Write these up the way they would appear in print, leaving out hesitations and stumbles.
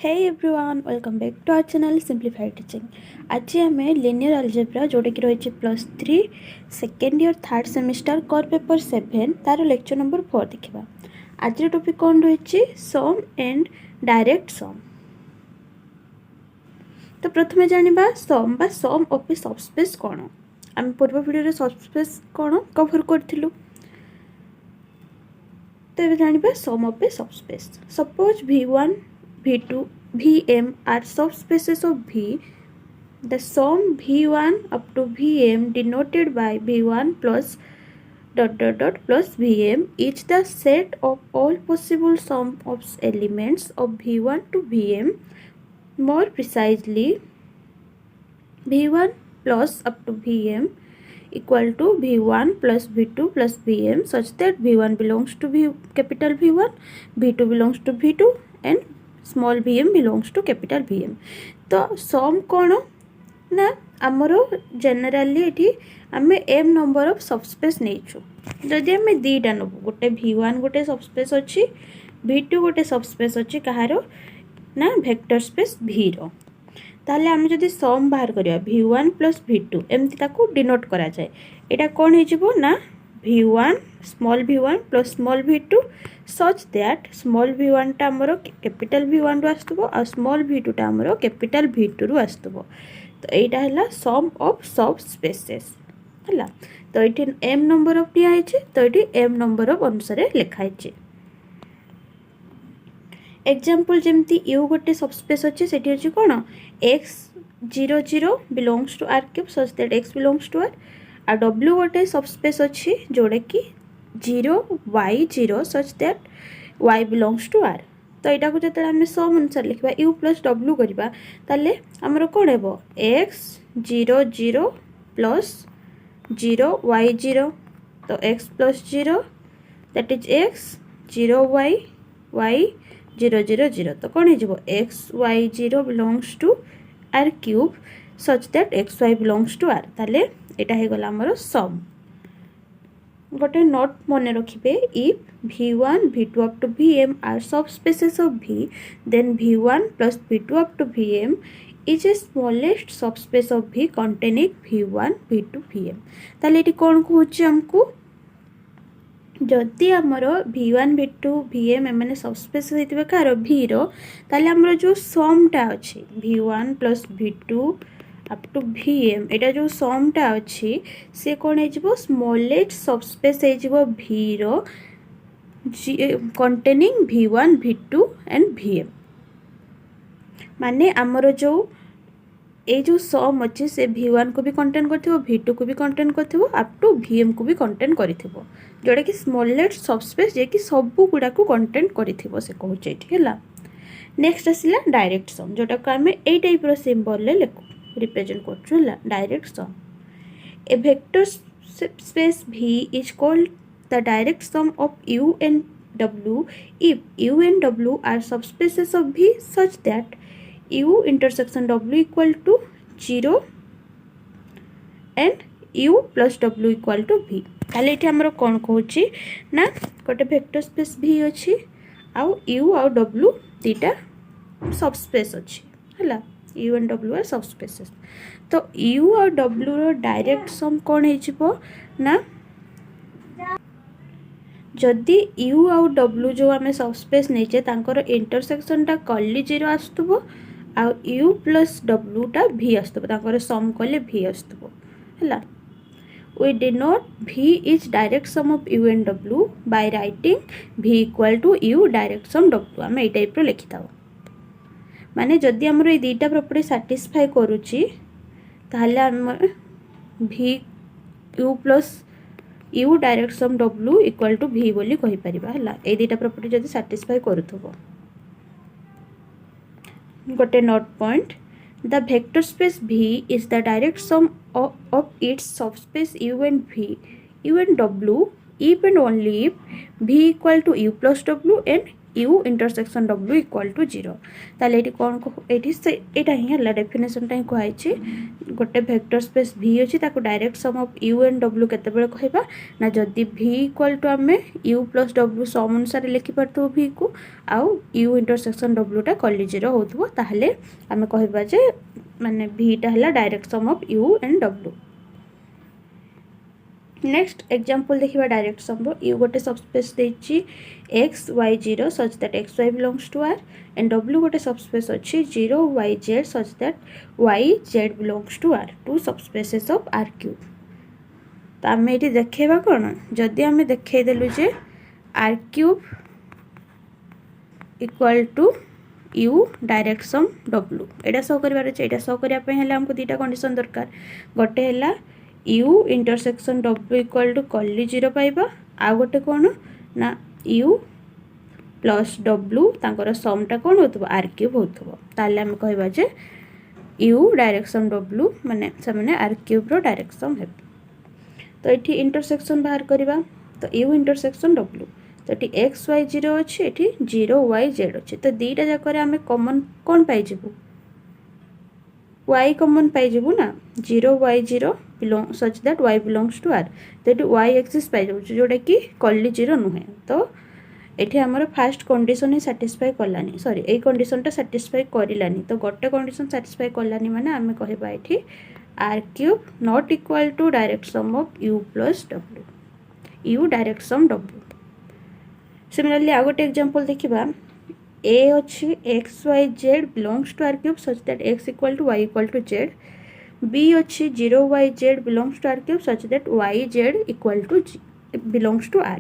Hey everyone, welcome back to our channel Simplified Teaching. आज आम linear algebra जोटा कि रही +3 second year third semester core paper 7 तार लेक्चर नंबर 4 देखा. आज टॉपिक कौन रही सम एंड डायरेक्ट सम. तो प्रथम जानिबा सम बा सम ऑफ ए सबस्पेस कौन. आम पूर्व वीडियो सबस्पेस कौन कवर करथिलु. तो ये जानिबा sum of a subspace. Suppose V1 V2 Vm are subspaces of V. The sum V1 up to Vm denoted by V1 plus plus Vm is the set of all possible sum of elements of V1 to Vm. More precisely, V1 plus up to Vm equal to V1 plus V2 plus Vm such that V1 belongs to capital V1, V2 belongs to V2 and small vm belongs to capital vm. तो सम कौन ना आमर जेनेराली ये आम m number of subspace नहीं. जदि आम दीटा नबू गोटे V1 गोटे सबस्पेस अच्छी V2 गोटे सबस्पेस अच्छी कहार ना वेक्टर स्पेस V रो. ताहले आम जदि सम बाहर करिया V1 प्लस V2 एमती ताकू डिनोट करा जाए. एटा कौन हो ना V1 small V1 plus small V2 such that small V1 टा हमरो कैपिटल V1 रु आस्तबो और स्मॉल V2 टा हमरो कैपिटल V2 रु आस्तबो. तो एटा हला सम ऑफ सब स्पेसेस हला. तो एठी m नंबर ऑफ दिया है तो एठी m नंबर ऑफ अनुसार लिखा है. एग्जांपल जेमती u गोटे सबस्पेस अछि सेठी अछि कोन x 0 0 belongs to r cube such that x belongs to r. आ w गोटे सबस्पेस अच्छी जोड़े कि 0 y 0 such that y belongs to r. तो यहाँ को जो आम सम अनुसार लिखा u प्लस w करवा ताले आमर कौन हे x 0 0 प्लस 0 y 0. तो x plus 0 that is x 0 y y 0 0 0. तो कौन हो x y 0 belongs to r cube such that x y belongs to r. ताले एटा हे गला हमरो सम. गोटे नोट मन रखिबे if V1 V2 up to Vm are subspaces of V then V1 plus V2 up to Vm is a smallest subspace of V containing V1 V2 Vm. ताले एटी कोन कहूची हमकू जदि आमर V1 V2 Vm एमाने subspace होइतबे कार V रो ताले हमरो जो सम टा अछि V1 plus V2 up to Vm एटा जो सम टा अच्छी से कौन हो स्मॉलेस्ट सबस्पेस हो V रो containing V1 V2 and Vm. माने आमर जो ए जो सम अच्छी से V1 को भी कंटेन करथिबो V2 को भी कंटेन करथिबो अप टू Vm को भी कंटेन करथिबो जोड़ा कि स्मॉलेस्ट सबस्पेस जे कि सब गुडा को कंटेन करथिबो से कहूचे एठी हला. नेक्स्ट आसिला डायरेक्ट सम जोटा को आमे ए टाइप रो सिंबल ले लिखु रिप्रेजेंट करछुला direct sum. A vector space V is called the direct sum of u and w if u and w are subspaces of V such that u intersection w equal to 0 and u plus w equal to V. ताले एठी हमरो कोन कहूची ना गोटे vector space V अछि आउ u आउ w दीटा subspace अछि हला. u and w are subspaces. तो u और w रो डायरेक्ट सम कौन हो ना जदि u और w जो आम सबस्पेस नहीं तांकर इंटरसेक्शन टा कर्ली 0 आस्तबो आ u प्लस w टा v आस्तबो तांकर सम कले v आस्तबो हला. We denote v is direct sum of u and w by writing v equal to u direct sum w. आम ए टाइप रो लिखि थाओ. माने जदि हमर ए दीटा प्रॉपर्टी सैटिस्फाई करूची ताहले हम v u plus u direct sum w equal to v बोली कहि परिबा हला. ए दीटा प्रॉपर्टी जदि सैटिस्फाई करूथबो. गोटे note point the vector space V is the direct sum of its subspace u and w if and only if v equal to u plus w and u intersection w equal to 0 ताले एटी कोन eighty से एटा ही हला definition tie कहै छी गोटे vector space v अछि ताको direct sum of u and w केते बेले कहबा ना जदी v इक्वल टू हमें u प्लस w सम अनुसार लिखि परतो v को आउ u इंटरसेक्शन w टा कॉलेज 0 होतबो ताले हमें कहबा जे माने v टा हला direct sum of u and w next example देखिबा डायरेक्ट सम रो u गोटे सबस्पेस देछि x y 0 such that x y belongs to r and w गोटे सबस्पेस अछि 0 y z such that y z belongs to r two subspaces of r cube तो आम ये देखेबा कोन जदि आम देखे देलु जे r cube equal to u direct sum w एटा शो करबार छै एटा शो करिया पे हला हमको दीटा कंडीशन दरकार गोटे हला u intersection w equal to कॉली 0 पाइबा आ गोटे कोन ना u प्लस w तांकर सम टा कोन होतबो r क्यूब होतबो ताले हम कहबा जे u डायरेक्शन w माने समाने r क्यूब रो डायरेक्शन हे तो एठी इंटरसेक्शन बाहर करबा तो u इंटरसेक्शन w तो एठी x y 0 अछि एठी 0 y z अछि तो दीटा जाकर हमें कॉमन कोन पाइ जेबू y कॉमन पाइ जेबू ना 0 y 0 belong such that y belongs to r तो एठी y एक्सिस पाइ जेबू जोटा कि कॉली 0 नुहे तो एठी हमर फर्स्ट कंडीशन ही सैटिस्फाई करलानी सॉरी ए कंडीशन टा सैटिस्फाई करिलानी तो गोटे कंडीशन सैटिस्फाई करलानी माने हमें कहबा एठी r cube not equal to direct sum of u plus w u direct sum w similarly आ गोटे एग्जांपल देखिबा a अछि x y z belongs to r cube such that x equal to y equal to z b अछि 0 y z belongs to r cube such that y z equal to belongs to r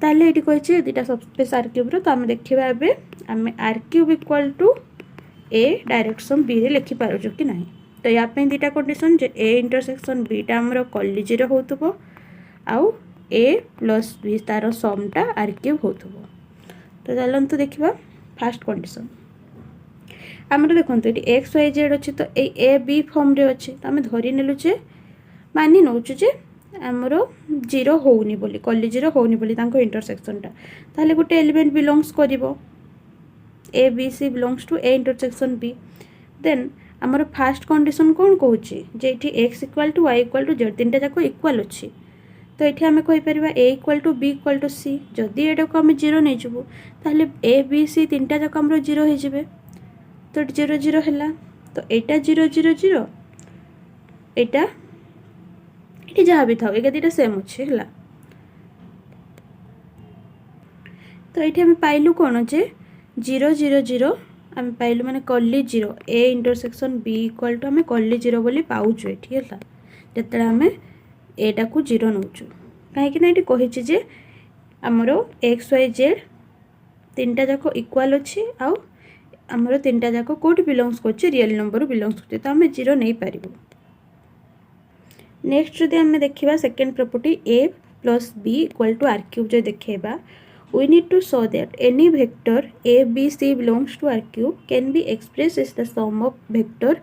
ताले eighty कहै छै दुटा subspace r cube रो तो हम देखिबा एबे हम r cube equal to a direct sum b रे लिखि पारो जो कि नाही तो या पे दुटा condition J a intersection b टा हमरो कॉली 0 होतबो आउ a प्लस b तारो सम टा r क्यूब होतबो तो चलंतु देखिबा फर्स्ट कंडीशन हमर देखंतु एटी x y z अछि तो ए a b फॉर्म रे अछि त हम धरि नेलु जे मानि नउछु जे हमरो 0 होउनी बोली कॉली 0 होउनी बोली तांको इंटरसेक्शन टा ताले गुटे एलिमेंट बिलोंग्स करिवो a b c belongs to a intersection b then हमर फर्स्ट कंडीशन कोन कहूची जे एठी x equal to y equal to z तीनटा जाको इक्वल अछि तो एठी हमें कहि परिबा a equal to b equal to c जदी एटा को हम 0 नै जबो ताले a b c तीनटा जाको हमरो 0 हे जिवे तो 0 0 हला तो एटा 0 0 0 एटा एटी जहाँ भी थाओ एका दीटा सेम अछि हला तो एठी हम पाइलु कोन जे 0 0 0 हम पाइलु माने कॉली 0 a intersection b equal to हमें कॉली 0 बोली पाउछु एठी हला जतरा हमें एटा को 0 नउछु काहे कि ना एठी कहि छि जे हमरो x y z तीनटा जाको इक्वल अछि आउ हमरो तीनटा जाको कोड बिलोंग्स करछि रियल नंबर बिलोंग्स करछि तो हमें 0 नै पारिबो नेक्स्ट जदि हमें देखिबा second property a plus b equal to r cube जो देखेबा we need to show that any vector a b c belongs to r cube can be expressed as the sum of vector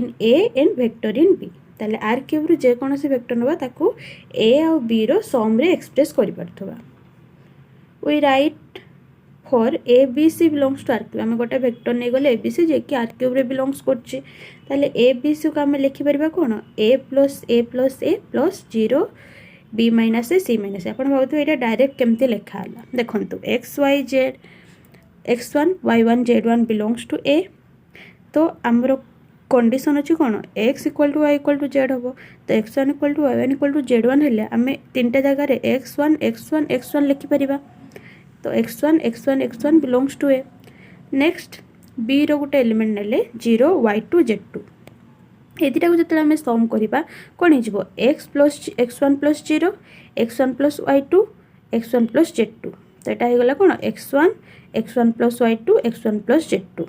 in a and vector in b ताले r cube रो जे कोनोसी vector नबा ताको a और b रो सम रे express करि परथबा we write for a b c belongs to r cube हम गोटे vector नै गले a b c जे कि r cube रे बिलोंग्स करछि ताले a b c को हम लिखि परबा कोन a plus a plus 0 b minus a c minus a upon भाबतो Etah direct केमते लेखा हला देखंतु x y z x1 y1 z1 belongs to a तो हमरो कंडीशन अछि कोन x equal to y equal to z हबो तो x1 equal to y1 equal to z1 हेले हमें तीनटा जगह रे x1 लिखि परिबा तो x1 belongs to a next b row Gute element नेले 0 y2 z2 एदिटा को जतला हमें सम करिबा कोन हिजबो x plus x1 plus 0 x1 plus y2 x1 plus z2 तो एटा हे गला कोन x1 plus y2 x1 plus z2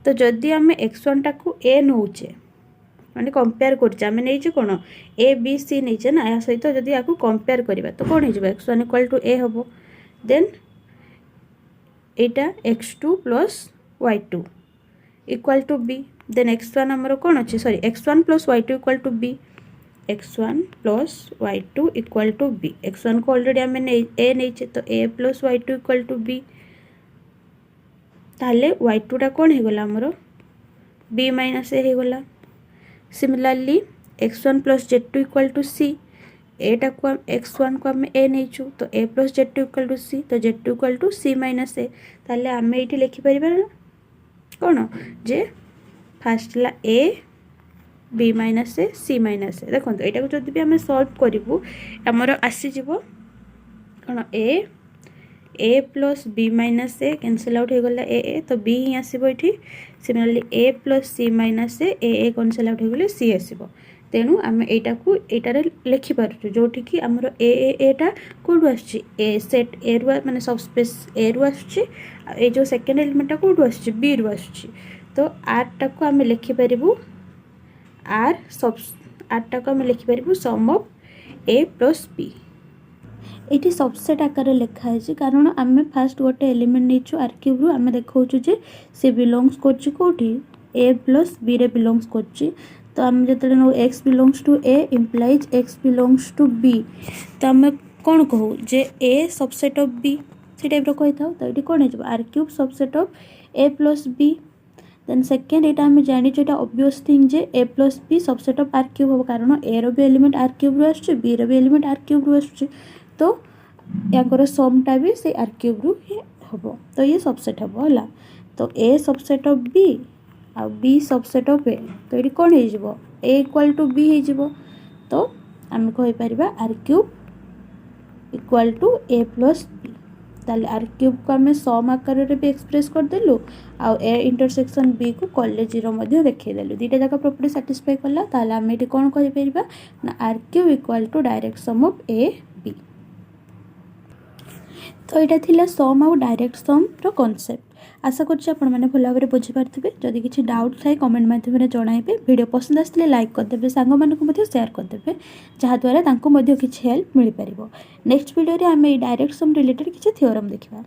तो जदि हमें x1 टा को a नउचे माने कंपेयर करछे हमें नै जे कोन a b c नै जे ना या सहित जदि याकू कंपेयर करिबा तो कोन हिजबो x1 equal to a हबो then Etah x2 plus y2 equal to b then x1 हमरो कोन अछि sorry x1 plus y2 equal to b x1 plus y2 equal to b x1 को ऑलरेडी हमें a नै छै तो a plus y2 equal to b ताहले y2 कौन हो गला हमरो b माइनस ए हो गला। Similarly x1 plus z2 equal to c, एटा को x1 को आम ए नहीं तो a plus z2 equal to c, तो z2 equal to c minus A. ताहले आम ये लिखिपर कौन जे फास्ट ला a b minus A c minus A. देखो यहाँ को जब भी आम सल्व करूँ आमर आसीज कौन a plus b minus A cancel out हो गला ए तो b ही आसो ये। Similarly a plus c minus A cancel out हो गले c आसो। तेणु आम यहाँ को यहाँ लिखिपार जो कि आमर एटा कौटू आस सेट ए रु माने सबस्पेस ए रु आस जो सेकेंड एलिमेंटा कौटू आस बी रु आस। तो आरटा को आम लिखिपर आरटा को आम लिखिपर सम ऑफ ए प्लस बी। ये सबसेट आकार लिखाई कारण आम फास्ट गोटे एलिमेंट नहीं आर क्यूब रु आम देखा सी बिलोंग्स कौटी ए प्लस बी रे बिलोंग्स कर। तो आम जो know x belongs to a implies x belongs to b, तो आम कौन कहू जे ए सबसेट ऑफ बी से टाइप कही था। तो ये कौन हो r cube subset of a plus b. Then second यहाँ आम जानी ऑब्वियस थिंग जे a plus b subset of r cube हम कारण ए रो भी एलिमेंट आर क्यूब रु आस बी रो भी एलिमेंट आर क्यूब रु आस। तो या समटा भी से आर क्यूब रु हम, तो ये सबसेट हम है। तो ए सबसेट ऑफ बी आ बी सबसेट ऑफ ए, तो ये कौन हो ए इक्वल टू बी हो। तो आम कहीपर R cube equal to A plus B. ताले आर क्यूब को आम सम आकार में भी एक्सप्रेस करदेलु आ ए इंटरसेक्शन बी को कॉलेज देखदेलु दुईटा जाक प्रॉपर्टी सैटिस्फाई कला। ताले आम ये कौन कहीपर ना r cube equal to direct sum of a b. तो यहाँ थिला सम आउ डायरेक्ट सम रो कॉन्सेप्ट। आशा करछि आपण माने भल भाव बुझीपारे। जदि किसी डाउट थाए कमेंट माध्यम जणाइबे। वीडियो पसंद आसले लाइक करदेबे, सांग मानकु मध्य शेयर करदेबे जहाँद्वारा तांको मध्य किछि हेल्प मिल पारिबो। नेक्स्ट वीडियो रे आमे डायरेक्ट सम रिलेटेड किछि थ्योरम देखिबा।